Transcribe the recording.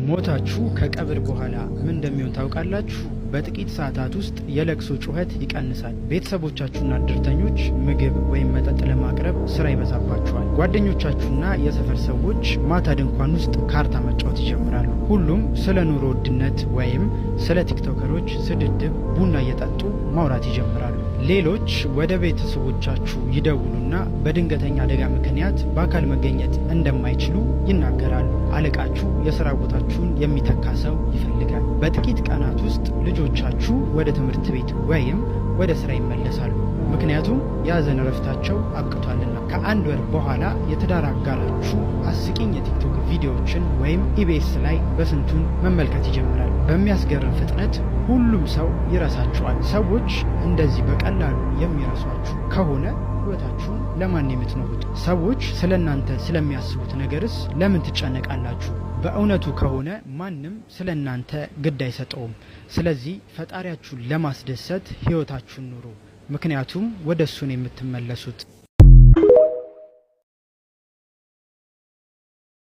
ሞታችሁ ከቀብር በኋላ ምን እንደሚሆን ታውቃላችሁ? በጥቂት ሰዓታት ውስጥ የለቅሶ ጩኸት ይቀንሳል። ቤተሰቦቻችሁና እድርተኞች ምግብ ወይም መጠጥ ለማቅረብ ስራ ይበዛባችኋል። ጓደኞቻችሁና የሰፈር ሰዎች ማታ ድንኳን ውስጥ ካርታ መጫወት ይጀምራሉ። ሁሉም ስለ ኑሮ ውድነት ወይም ስለ ቲክቶከሮች ስድድብ ቡና እየጠጡ ማውራት ይጀምራሉ። ሌሎች ወደ ቤተሰቦቻችሁ ይደውሉና በድንገተኛ አደጋ ምክንያት በአካል መገኘት እንደማይችሉ ይናገራሉ። አለቃችሁ የስራ ቦታችሁን የሚተካ ሰው ይፈልጋል። በጥቂት ቀናት ውስጥ ልጆቻችሁ ወደ ትምህርት ቤት ወይም ወደ ስራ ይመለሳሉ፣ ምክንያቱም የሀዘን እረፍታቸው አብቅቷልና። ከአንድ ወር በኋላ የትዳር አጋራችሁ አስቂኝ የቲክቶክ ቪዲዮዎችን ወይም ኢቢኤስ ላይ በስንቱን መመልከት ይጀምራል። በሚያስገርም ፍጥነት ሁሉም ሰው ይረሳችኋል። ሰዎች እንደዚህ በቀላሉ የሚረሷችሁ ከሆነ ህይወታችሁን ለማን የምትኖሩት? ሰዎች ስለ እናንተ ስለሚያስቡት ነገርስ ለምን ትጨነቃላችሁ? በእውነቱ ከሆነ ማንም ስለ እናንተ ግድ አይሰጠውም። ስለዚህ ፈጣሪያችሁን ለማስደሰት ህይወታችሁን ኑሩ፣ ምክንያቱም ወደ እሱ ነው የምትመለሱት።